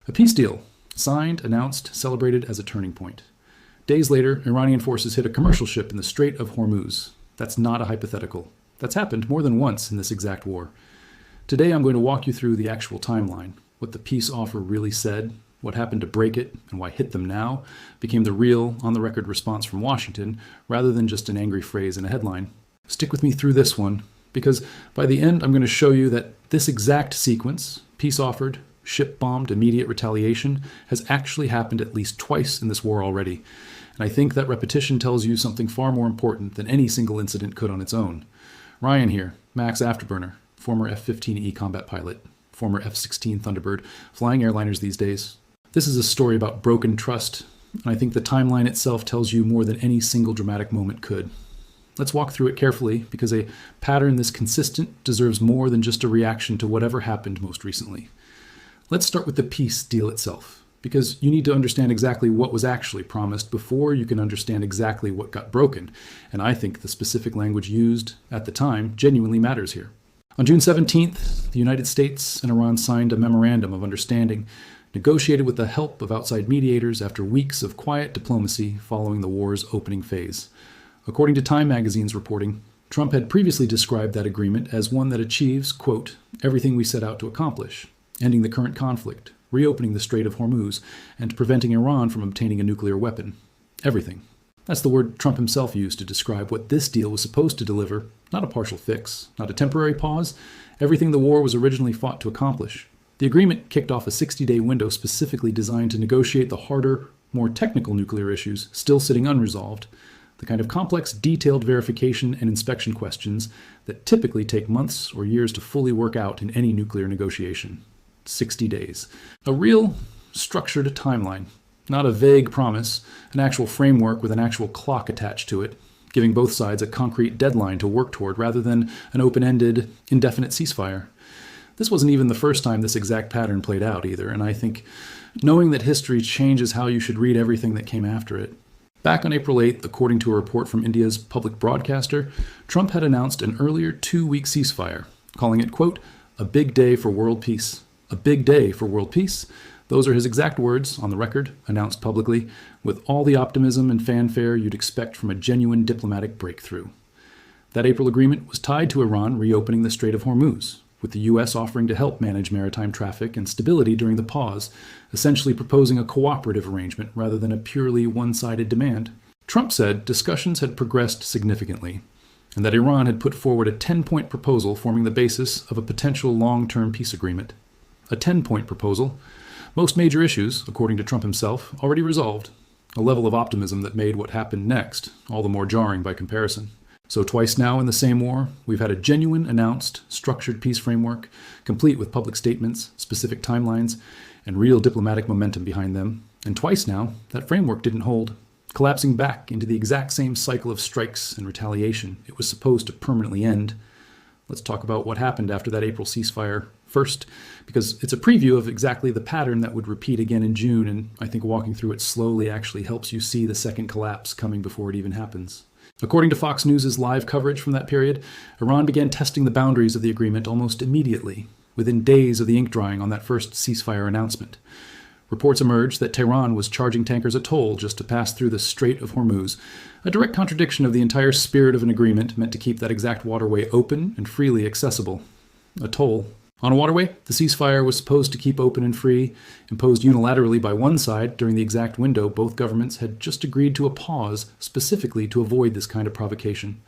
A peace deal, signed, announced, celebrated as a turning point. Days later, Iranian forces hit a commercial ship in the Strait of Hormuz. That's not a hypothetical. That's happened more than once in this exact war. Today I'm going to walk you through the actual timeline, what the peace offer really said, what happened to break it, and why "hit them now" became the real, on-the-record response from Washington, rather than just an angry phrase in a headline. Stick with me through this one, because by the end I'm going to show you that this exact sequence, peace offered, ship bombed, immediate retaliation, has actually happened at least twice in this war already. And I think that repetition tells you something far more important than any single incident could on its own. Ryan here, Max Afterburner, former F-15E combat pilot, former F-16 Thunderbird, flying airliners these days. This is a story about broken trust, and I think the timeline itself tells you more than any single dramatic moment could. Let's walk through it carefully, because a pattern this consistent deserves more than just a reaction to whatever happened most recently. Let's start with the peace deal itself, because you need to understand exactly what was actually promised before you can understand exactly what got broken, and I think the specific language used at the time genuinely matters here. On June 17th, the United States and Iran signed a memorandum of understanding, negotiated with the help of outside mediators after weeks of quiet diplomacy following the war's opening phase. According to Time magazine's reporting, Trump had previously described that agreement as one that achieves, quote, everything we set out to accomplish, ending the current conflict, reopening the Strait of Hormuz, and preventing Iran from obtaining a nuclear weapon. Everything. That's the word Trump himself used to describe what this deal was supposed to deliver, not a partial fix, not a temporary pause, everything the war was originally fought to accomplish. The agreement kicked off a 60-day window specifically designed to negotiate the harder, more technical nuclear issues still sitting unresolved, the kind of complex, detailed verification and inspection questions that typically take months or years to fully work out in any nuclear negotiation. 60 days. A real, structured timeline, not a vague promise, an actual framework with an actual clock attached to it, giving both sides a concrete deadline to work toward rather than an open-ended, indefinite ceasefire. This wasn't even the first time this exact pattern played out either, and I think knowing that history changes how you should read everything that came after it. Back on April 8th, according to a report from India's public broadcaster, Trump had announced an earlier 2-week ceasefire, calling it, quote, a big day for world peace. A big day for world peace. Those are his exact words, on the record, announced publicly, with all the optimism and fanfare you'd expect from a genuine diplomatic breakthrough. That April agreement was tied to Iran reopening the Strait of Hormuz, with the U.S. offering to help manage maritime traffic and stability during the pause, essentially proposing a cooperative arrangement rather than a purely one-sided demand. Trump said discussions had progressed significantly, and that Iran had put forward a 10-point proposal forming the basis of a potential long-term peace agreement. A 10-point proposal. Most major issues, according to Trump himself, already resolved. A level of optimism that made what happened next all the more jarring by comparison. So twice now in the same war, we've had a genuine, announced, structured peace framework, complete with public statements, specific timelines, and real diplomatic momentum behind them. And twice now, that framework didn't hold, collapsing back into the exact same cycle of strikes and retaliation it was supposed to permanently end. Let's talk about what happened after that April ceasefire first, because it's a preview of exactly the pattern that would repeat again in June, and I think walking through it slowly actually helps you see the second collapse coming before it even happens. According to Fox News' live coverage from that period, Iran began testing the boundaries of the agreement almost immediately, within days of the ink drying on that first ceasefire announcement. Reports emerged that Tehran was charging tankers a toll just to pass through the Strait of Hormuz, a direct contradiction of the entire spirit of an agreement meant to keep that exact waterway open and freely accessible. A toll. On a waterway, the ceasefire was supposed to keep open and free, imposed unilaterally by one side during the exact window both governments had just agreed to a pause specifically to avoid this kind of provocation.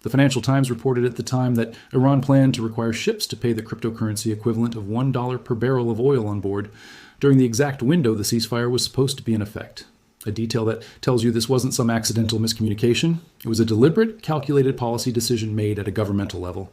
The Financial Times reported at the time that Iran planned to require ships to pay the cryptocurrency equivalent of $1 per barrel of oil on board during the exact window the ceasefire was supposed to be in effect. A detail that tells you this wasn't some accidental miscommunication. It was a deliberate, calculated policy decision made at a governmental level.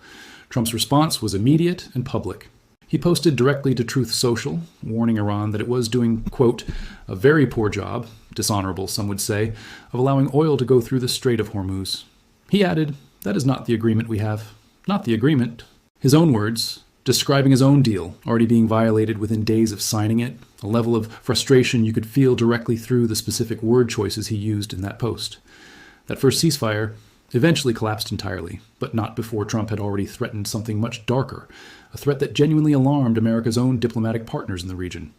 Trump's response was immediate and public. He posted directly to Truth Social, warning Iran that it was doing, quote, a very poor job, dishonorable some would say, of allowing oil to go through the Strait of Hormuz. He added, that is not the agreement we have. Not the agreement. His own words, describing his own deal already being violated within days of signing it, a level of frustration you could feel directly through the specific word choices he used in that post. That first ceasefire eventually collapsed entirely, but not before Trump had already threatened something much darker, a threat that genuinely alarmed America's own diplomatic partners in the region.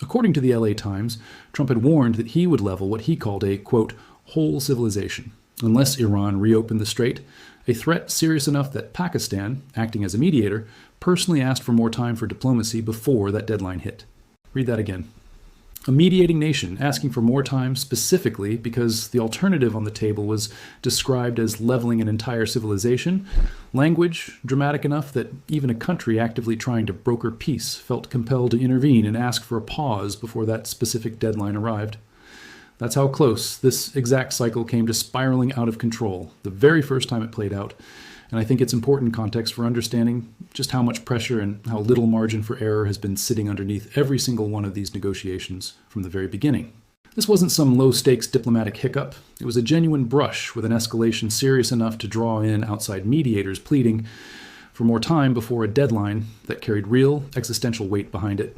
According to the LA Times, Trump had warned that he would level what he called a, quote, whole civilization, unless Iran reopened the strait, a threat serious enough that Pakistan, acting as a mediator, personally asked for more time for diplomacy before that deadline hit. Read that again. A mediating nation asking for more time specifically because the alternative on the table was described as leveling an entire civilization, language dramatic enough that even a country actively trying to broker peace felt compelled to intervene and ask for a pause before that specific deadline arrived. That's how close this exact cycle came to spiraling out of control, the very first time it played out. And I think it's important context for understanding just how much pressure and how little margin for error has been sitting underneath every single one of these negotiations from the very beginning. This wasn't some low-stakes diplomatic hiccup. It was a genuine brush with an escalation serious enough to draw in outside mediators pleading for more time before a deadline that carried real existential weight behind it.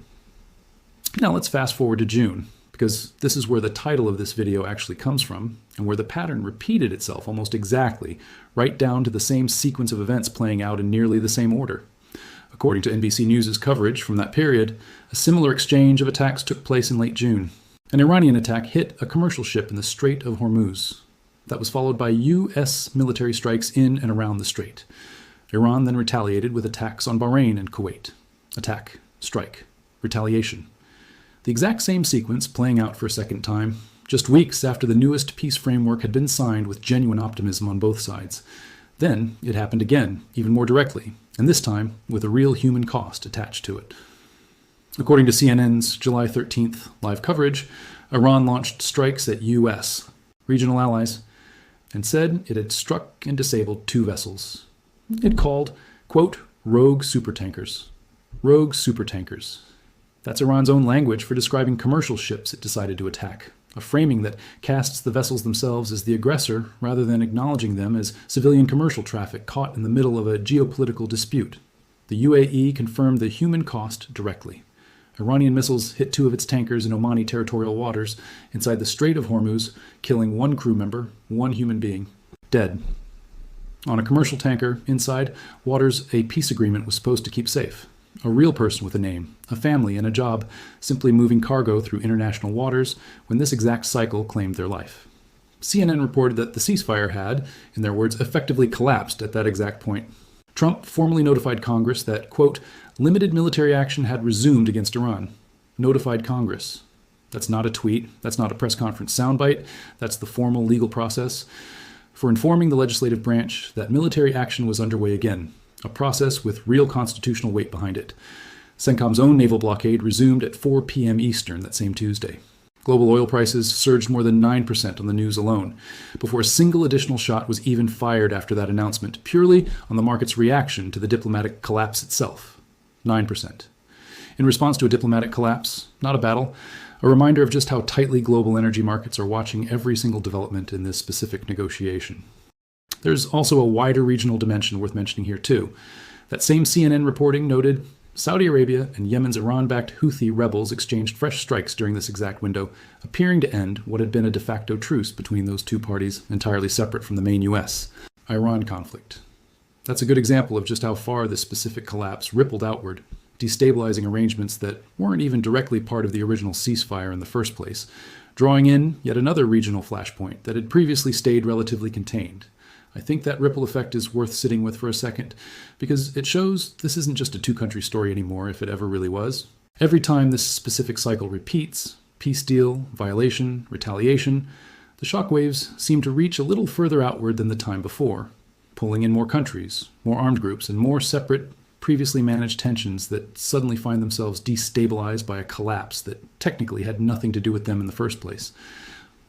Now let's fast forward to June, because this is where the title of this video actually comes from, and where the pattern repeated itself almost exactly, right down to the same sequence of events playing out in nearly the same order. According to NBC News' coverage from that period, a similar exchange of attacks took place in late June. An Iranian attack hit a commercial ship in the Strait of Hormuz. That was followed by U.S. military strikes in and around the strait. Iran then retaliated with attacks on Bahrain and Kuwait. Attack, strike, retaliation. The exact same sequence playing out for a second time, just weeks after the newest peace framework had been signed with genuine optimism on both sides. Then it happened again, even more directly, and this time with a real human cost attached to it. According to CNN's July 13th live coverage, Iran launched strikes at U.S. regional allies and said it had struck and disabled 2 vessels. It called, quote, rogue supertankers. Rogue supertankers. That's Iran's own language for describing commercial ships it decided to attack, a framing that casts the vessels themselves as the aggressor rather than acknowledging them as civilian commercial traffic caught in the middle of a geopolitical dispute. The UAE confirmed the human cost directly. Iranian missiles hit 2 of its tankers in Omani territorial waters inside the Strait of Hormuz, killing 1 crew member, 1 human being, dead. On a commercial tanker, inside, waters a peace agreement was supposed to keep safe. A real person with a name, a family, and a job, simply moving cargo through international waters when this exact cycle claimed their life. CNN reported that the ceasefire had, in their words, effectively collapsed at that exact point. Trump formally notified Congress that, quote, limited military action had resumed against Iran. Notified Congress. That's not a tweet. That's not a press conference soundbite. That's the formal legal process for informing the legislative branch that military action was underway again. A process with real constitutional weight behind it. CENTCOM's own naval blockade resumed at 4 p.m. Eastern that same Tuesday. Global oil prices surged more than 9% on the news alone, before a single additional shot was even fired after that announcement, purely on the market's reaction to the diplomatic collapse itself. 9%. In response to a diplomatic collapse, not a battle, a reminder of just how tightly global energy markets are watching every single development in this specific negotiation. There's also a wider regional dimension worth mentioning here too. That same CNN reporting noted Saudi Arabia and Yemen's Iran-backed Houthi rebels exchanged fresh strikes during this exact window, appearing to end what had been a de facto truce between those 2 parties, entirely separate from the main U.S.-Iran conflict. That's a good example of just how far this specific collapse rippled outward, destabilizing arrangements that weren't even directly part of the original ceasefire in the first place, drawing in yet another regional flashpoint that had previously stayed relatively contained. I think that ripple effect is worth sitting with for a second, because it shows this isn't just a 2-country story anymore, if it ever really was. Every time this specific cycle repeats, peace deal, violation, retaliation, the shockwaves seem to reach a little further outward than the time before, pulling in more countries, more armed groups, and more separate, previously managed tensions that suddenly find themselves destabilized by a collapse that technically had nothing to do with them in the first place.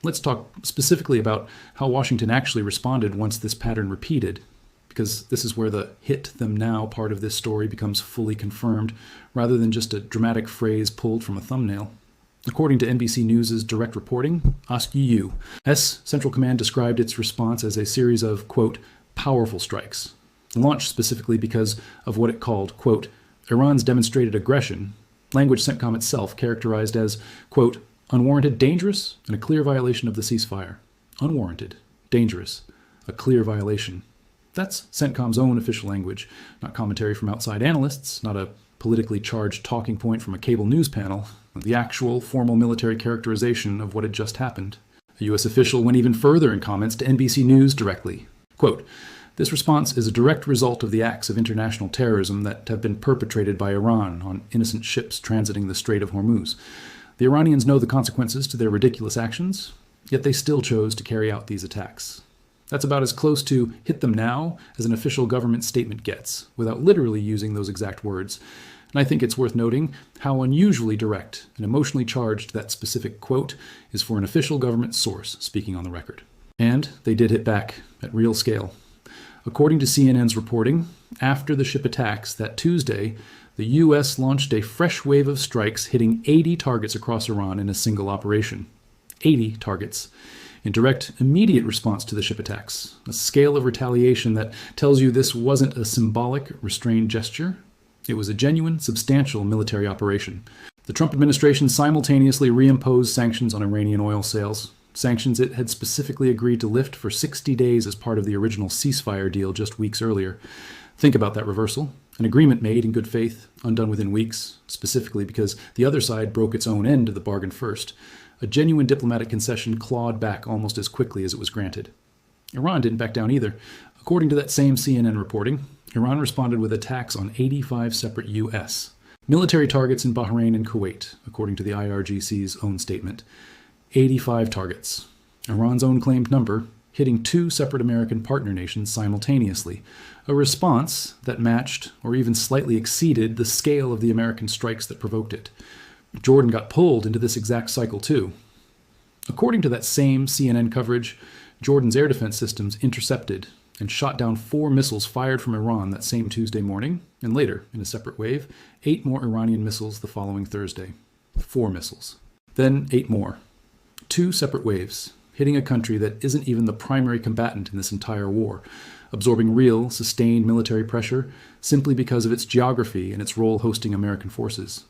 Let's talk specifically about how Washington actually responded once this pattern repeated, because this is where the hit them now part of this story becomes fully confirmed, rather than just a dramatic phrase pulled from a thumbnail. According to NBC News' direct reporting, OSCE Central Command described its response as a series of, quote, powerful strikes, launched specifically because of what it called, quote, Iran's demonstrated aggression, language CENTCOM itself characterized as, quote, unwarranted, dangerous, and a clear violation of the ceasefire. Unwarranted, dangerous, a clear violation. That's CENTCOM's own official language, not commentary from outside analysts, not a politically charged talking point from a cable news panel. the actual formal military characterization of what had just happened. A U.S. official went even further in comments to NBC News directly. Quote, "This response is a direct result of the acts of international terrorism that have been perpetrated by Iran on innocent ships transiting the Strait of Hormuz. The Iranians know the consequences to their ridiculous actions, yet they still chose to carry out these attacks." That's about as close to "hit them now" as an official government statement gets, without literally using those exact words. And I think it's worth noting how unusually direct and emotionally charged that specific quote is for an official government source speaking on the record. And they did hit back at real scale. According to CNN's reporting, after the ship attacks that Tuesday, the U.S. launched a fresh wave of strikes hitting 80 targets across Iran in a single operation. 80 targets. In direct, immediate response to the ship attacks, a scale of retaliation that tells you this wasn't a symbolic, restrained gesture. It was a genuine, substantial military operation. The Trump administration simultaneously reimposed sanctions on Iranian oil sales, sanctions it had specifically agreed to lift for 60 days as part of the original ceasefire deal just weeks earlier. Think about that reversal. An agreement made in good faith, undone within weeks, specifically because the other side broke its own end of the bargain first. A genuine diplomatic concession clawed back almost as quickly as it was granted. Iran didn't back down either. According to that same CNN reporting, Iran responded with attacks on 85 separate U.S. military targets in Bahrain and Kuwait, according to the IRGC's own statement. 85 targets. Iran's own claimed number, hitting 2 separate American partner nations simultaneously. A response that matched or even slightly exceeded the scale of the American strikes that provoked it. Jordan got pulled into this exact cycle too. According to that same CNN coverage, Jordan's air defense systems intercepted and shot down 4 missiles fired from Iran that same Tuesday morning, and later, in a separate wave, 8 more Iranian missiles the following Thursday. 4 missiles. Then 8 more. 2 separate waves, hitting a country that isn't even the primary combatant in this entire war, absorbing real, sustained military pressure simply because of its geography and its role hosting American forces.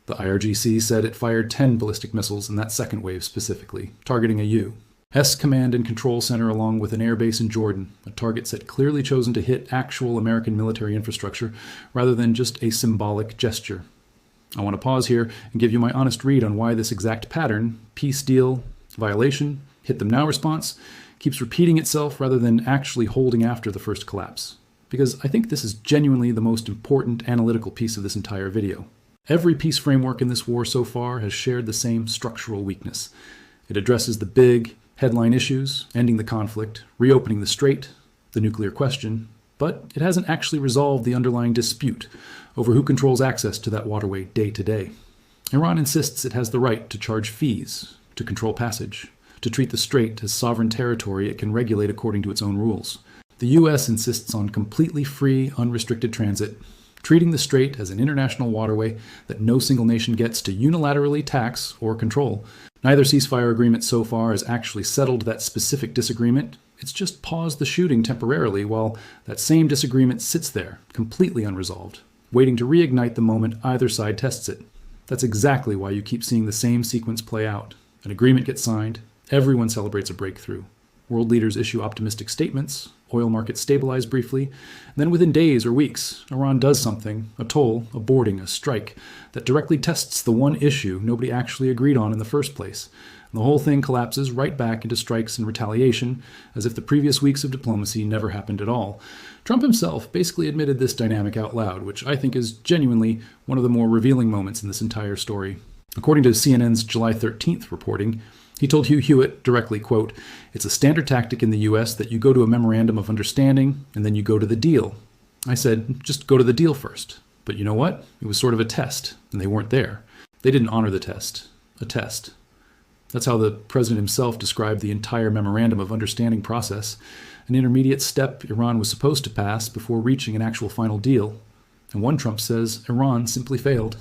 The IRGC said it fired 10 ballistic missiles in that second wave specifically, targeting a U. Command and Control Center along with an airbase in Jordan, a target set clearly chosen to hit actual American military infrastructure rather than just a symbolic gesture. I want to pause here and give you my honest read on why this exact pattern, peace deal, violation, hit them now response, keeps repeating itself rather than actually holding after the first collapse. Because I think this is genuinely the most important analytical piece of this entire video. Every peace framework in this war so far has shared the same structural weakness. It addresses the big, headline issues, ending the conflict, reopening the strait, the nuclear question, but it hasn't actually resolved the underlying dispute over who controls access to that waterway day to day. Iran insists it has the right to charge fees, to control passage, to treat the strait as sovereign territory it can regulate according to its own rules. The U.S. insists on completely free, unrestricted transit, treating the strait as an international waterway that no single nation gets to unilaterally tax or control. Neither ceasefire agreement so far has actually settled that specific disagreement. It's just paused the shooting temporarily while that same disagreement sits there, completely unresolved, waiting to reignite the moment either side tests it. That's exactly why you keep seeing the same sequence play out. An agreement gets signed, everyone celebrates a breakthrough. World leaders issue optimistic statements, oil markets stabilize briefly, and then within days or weeks, Iran does something, a toll, a boarding, a strike, that directly tests the one issue nobody actually agreed on in the first place. And the whole thing collapses right back into strikes and retaliation, as if the previous weeks of diplomacy never happened at all. Trump himself basically admitted this dynamic out loud, which I think is genuinely one of the more revealing moments in this entire story. According to CNN's July 13th reporting, he told Hugh Hewitt directly, quote, "It's a standard tactic in the U.S. that you go to a memorandum of understanding and then you go to the deal." I said, just go to the deal first. But you know what? It was sort of a test, and they weren't there. They didn't honor the test. A test. That's how the president himself described the entire memorandum of understanding process, an intermediate step Iran was supposed to pass before reaching an actual final deal. And one Trump says Iran simply failed.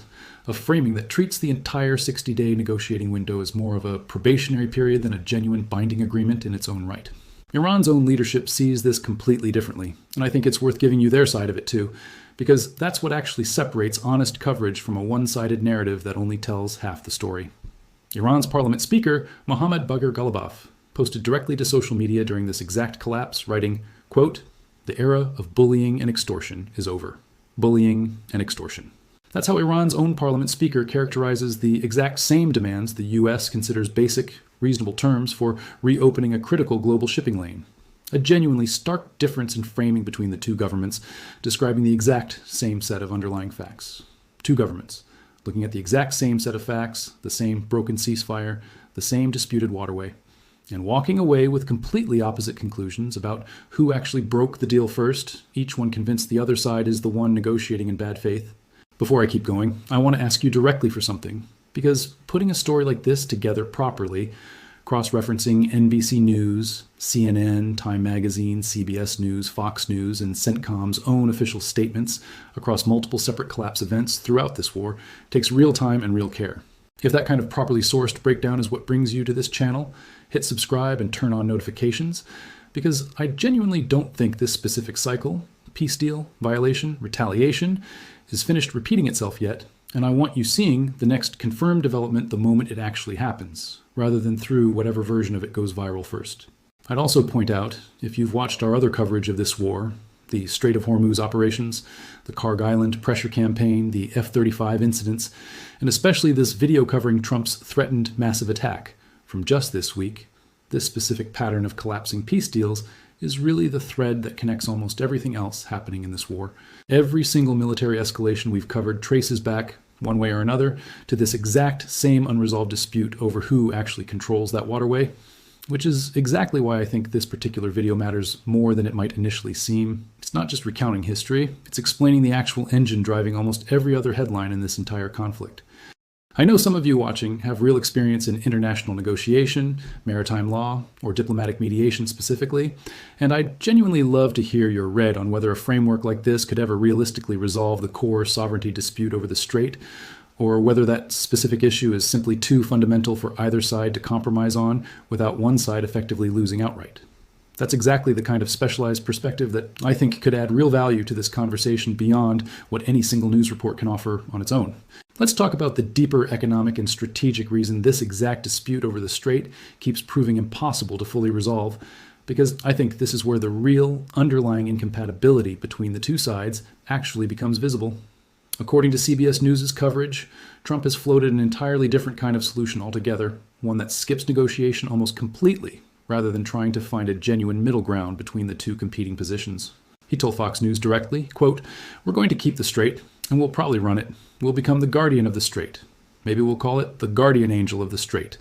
A framing that treats the entire 60-day negotiating window as more of a probationary period than a genuine binding agreement in its own right. Iran's own leadership sees this completely differently, and I think it's worth giving you their side of it too, because that's what actually separates honest coverage from a one-sided narrative that only tells half the story. Iran's parliament speaker, Mohammad Bagher Ghalibaf, posted directly to social media during this exact collapse, writing, quote, "The era of bullying and extortion is over." Bullying and extortion. That's how Iran's own parliament speaker characterizes the exact same demands the U.S. considers basic, reasonable terms for reopening a critical global shipping lane. A genuinely stark difference in framing between the two governments, describing the exact same set of underlying facts. Two governments, looking at the exact same set of facts, the same broken ceasefire, the same disputed waterway, and walking away with completely opposite conclusions about who actually broke the deal first, each one convinced the other side is the one negotiating in bad faith. Before I keep going, I want to ask you directly for something, because putting a story like this together properly, cross-referencing NBC News, CNN, Time Magazine, CBS News, Fox News, and CENTCOM's own official statements across multiple separate collapse events throughout this war takes real time and real care. If that kind of properly sourced breakdown is what brings you to this channel, hit subscribe and turn on notifications, because I genuinely don't think this specific cycle, peace deal, violation, retaliation, is finished repeating itself yet, and I want you seeing the next confirmed development the moment it actually happens, rather than through whatever version of it goes viral first. I'd also point out, if you've watched our other coverage of this war, the Strait of Hormuz operations, the Karg Island pressure campaign, the F-35 incidents, and especially this video covering Trump's threatened massive attack from just this week, this specific pattern of collapsing peace deals is really the thread that connects almost everything else happening in this war. Every single military escalation we've covered traces back, one way or another, to this exact same unresolved dispute over who actually controls that waterway, which is exactly why I think this particular video matters more than it might initially seem. It's not just recounting history, it's explaining the actual engine driving almost every other headline in this entire conflict. I know some of you watching have real experience in international negotiation, maritime law, or diplomatic mediation specifically, and I'd genuinely love to hear your read on whether a framework like this could ever realistically resolve the core sovereignty dispute over the strait, or whether that specific issue is simply too fundamental for either side to compromise on without one side effectively losing outright. That's exactly the kind of specialized perspective that I think could add real value to this conversation beyond what any single news report can offer on its own. Let's talk about the deeper economic and strategic reason this exact dispute over the strait keeps proving impossible to fully resolve, because I think this is where the real underlying incompatibility between the two sides actually becomes visible. According to CBS News' coverage, Trump has floated an entirely different kind of solution altogether, one that skips negotiation almost completely, rather than trying to find a genuine middle ground between the two competing positions. He told Fox News directly, quote, "We're going to keep the strait, and we'll probably run it. We'll become the guardian of the strait. Maybe we'll call it the guardian angel of the strait,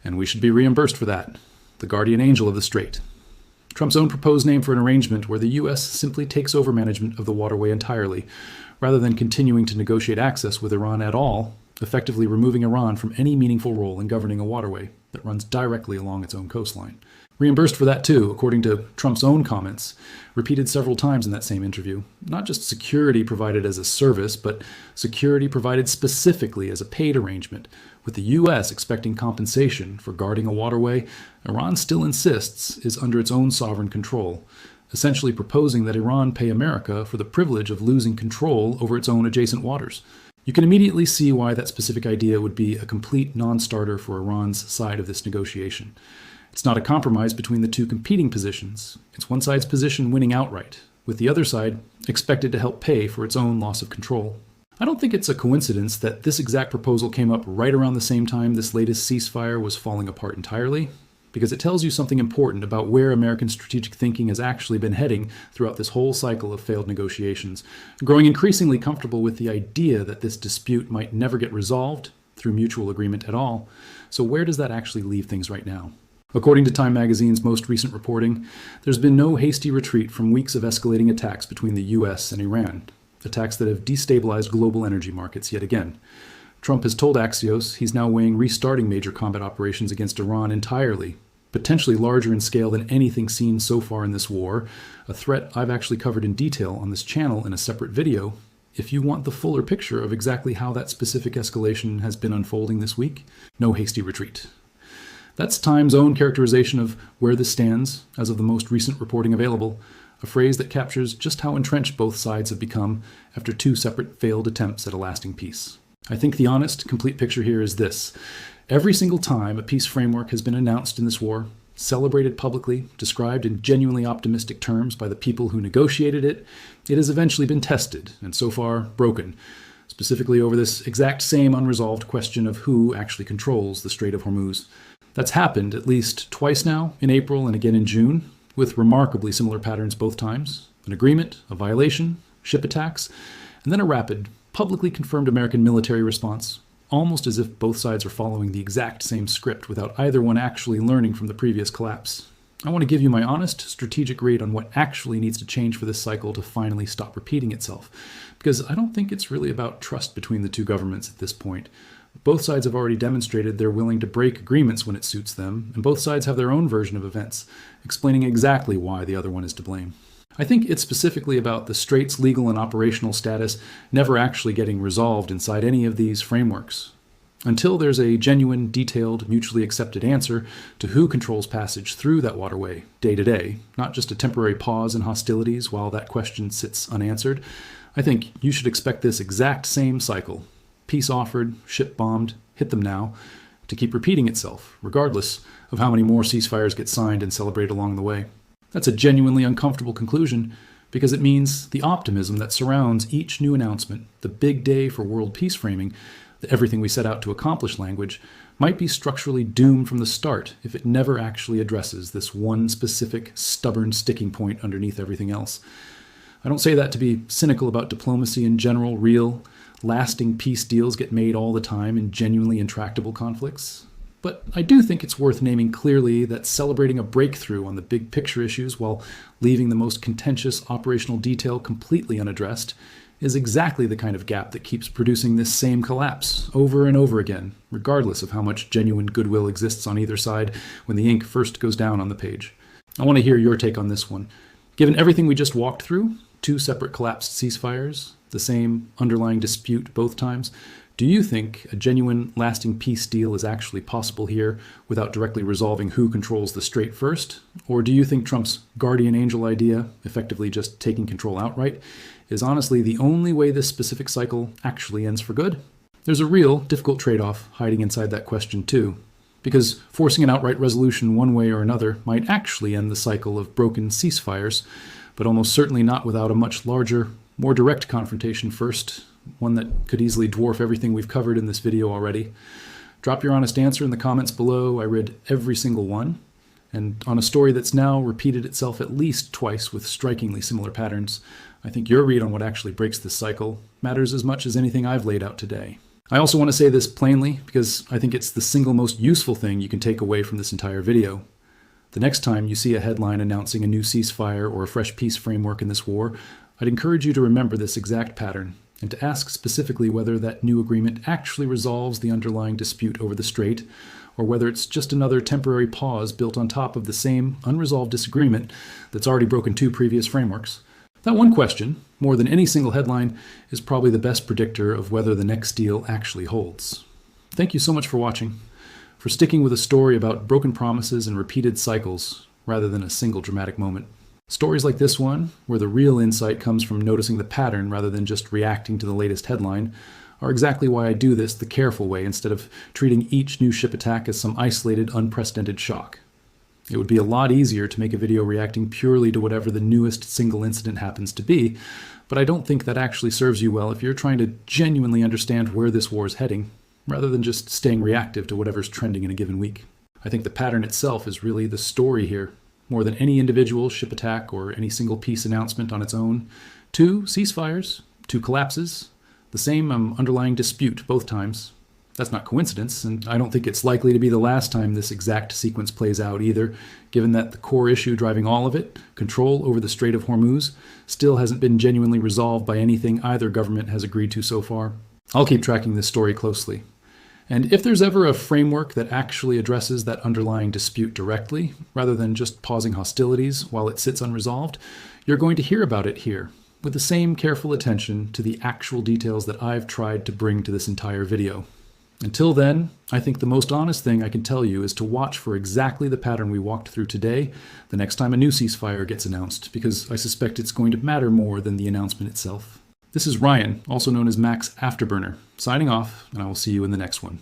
and we should be reimbursed for that. The guardian angel of the strait." Trump's own proposed name for an arrangement where the U.S. simply takes over management of the waterway entirely, rather than continuing to negotiate access with Iran at all, effectively removing Iran from any meaningful role in governing a waterway that runs directly along its own coastline. Reimbursed for that too, according to Trump's own comments, repeated several times in that same interview. Not just security provided as a service, but security provided specifically as a paid arrangement. With the U.S. expecting compensation for guarding a waterway Iran still insists is under its own sovereign control, essentially proposing that Iran pay America for the privilege of losing control over its own adjacent waters. You can immediately see why that specific idea would be a complete non-starter for Iran's side of this negotiation. It's not a compromise between the two competing positions. It's one side's position winning outright, with the other side expected to help pay for its own loss of control. I don't think it's a coincidence that this exact proposal came up right around the same time this latest ceasefire was falling apart entirely, because it tells you something important about where American strategic thinking has actually been heading throughout this whole cycle of failed negotiations, growing increasingly comfortable with the idea that this dispute might never get resolved through mutual agreement at all. So where does that actually leave things right now? According to Time Magazine's most recent reporting, there's been no hasty retreat from weeks of escalating attacks between the U.S. and Iran, attacks that have destabilized global energy markets yet again. Trump has told Axios he's now weighing restarting major combat operations against Iran entirely, potentially larger in scale than anything seen so far in this war, a threat I've actually covered in detail on this channel in a separate video, if you want the fuller picture of exactly how that specific escalation has been unfolding this week. No hasty retreat. That's Time's own characterization of where this stands, as of the most recent reporting available, a phrase that captures just how entrenched both sides have become after two separate failed attempts at a lasting peace. I think the honest, complete picture here is this. Every single time a peace framework has been announced in this war, celebrated publicly, described in genuinely optimistic terms by the people who negotiated it, it has eventually been tested, and so far broken, specifically over this exact same unresolved question of who actually controls the Strait of Hormuz. That's happened at least twice now, in April and again in June, with remarkably similar patterns both times. An agreement, a violation, ship attacks, and then a rapid, publicly confirmed American military response, almost as if both sides are following the exact same script without either one actually learning from the previous collapse. I want to give you my honest, strategic read on what actually needs to change for this cycle to finally stop repeating itself, because I don't think it's really about trust between the two governments at this point. Both sides have already demonstrated they're willing to break agreements when it suits them, and both sides have their own version of events, explaining exactly why the other one is to blame. I think it's specifically about the Strait's legal and operational status never actually getting resolved inside any of these frameworks. Until there's a genuine, detailed, mutually accepted answer to who controls passage through that waterway day to day, not just a temporary pause in hostilities while that question sits unanswered, I think you should expect this exact same cycle, peace offered, ship bombed, hit them now, to keep repeating itself, regardless of how many more ceasefires get signed and celebrated along the way. That's a genuinely uncomfortable conclusion, because it means the optimism that surrounds each new announcement, the big day for world peace framing, the everything we set out to accomplish language, might be structurally doomed from the start if it never actually addresses this one specific, stubborn sticking point underneath everything else. I don't say that to be cynical about diplomacy in general. Real, lasting peace deals get made all the time in genuinely intractable conflicts. But I do think it's worth naming clearly that celebrating a breakthrough on the big picture issues while leaving the most contentious operational detail completely unaddressed is exactly the kind of gap that keeps producing this same collapse over and over again, regardless of how much genuine goodwill exists on either side when the ink first goes down on the page. I want to hear your take on this one. Given everything we just walked through, two separate collapsed ceasefires, the same underlying dispute both times, do you think a genuine, lasting peace deal is actually possible here without directly resolving who controls the strait first? Or do you think Trump's guardian angel idea, effectively just taking control outright, is honestly the only way this specific cycle actually ends for good? There's a real, difficult trade-off hiding inside that question too, because forcing an outright resolution one way or another might actually end the cycle of broken ceasefires, but almost certainly not without a much larger, more direct confrontation first, one that could easily dwarf everything we've covered in this video already. Drop your honest answer in the comments below. I read every single one, and on a story that's now repeated itself at least twice with strikingly similar patterns, I think your read on what actually breaks this cycle matters as much as anything I've laid out today. I also want to say this plainly because I think it's the single most useful thing you can take away from this entire video. The next time you see a headline announcing a new ceasefire or a fresh peace framework in this war, I'd encourage you to remember this exact pattern and to ask specifically whether that new agreement actually resolves the underlying dispute over the strait, or whether it's just another temporary pause built on top of the same unresolved disagreement that's already broken two previous frameworks. That one question, more than any single headline, is probably the best predictor of whether the next deal actually holds. Thank you so much for watching, for sticking with a story about broken promises and repeated cycles, rather than a single dramatic moment. Stories like this one, where the real insight comes from noticing the pattern rather than just reacting to the latest headline, are exactly why I do this the careful way instead of treating each new ship attack as some isolated, unprecedented shock. It would be a lot easier to make a video reacting purely to whatever the newest single incident happens to be, but I don't think that actually serves you well if you're trying to genuinely understand where this war is heading, rather than just staying reactive to whatever's trending in a given week. I think the pattern itself is really the story here, more than any individual ship attack or any single peace announcement on its own. Two ceasefires, two collapses, the same underlying dispute both times. That's not coincidence, and I don't think it's likely to be the last time this exact sequence plays out either, given that the core issue driving all of it, control over the Strait of Hormuz, still hasn't been genuinely resolved by anything either government has agreed to so far. I'll keep tracking this story closely. And if there's ever a framework that actually addresses that underlying dispute directly, rather than just pausing hostilities while it sits unresolved, you're going to hear about it here, with the same careful attention to the actual details that I've tried to bring to this entire video. Until then, I think the most honest thing I can tell you is to watch for exactly the pattern we walked through today the next time a new ceasefire gets announced, because I suspect it's going to matter more than the announcement itself. This is Ryan, also known as Max Afterburner, signing off, and I will see you in the next one.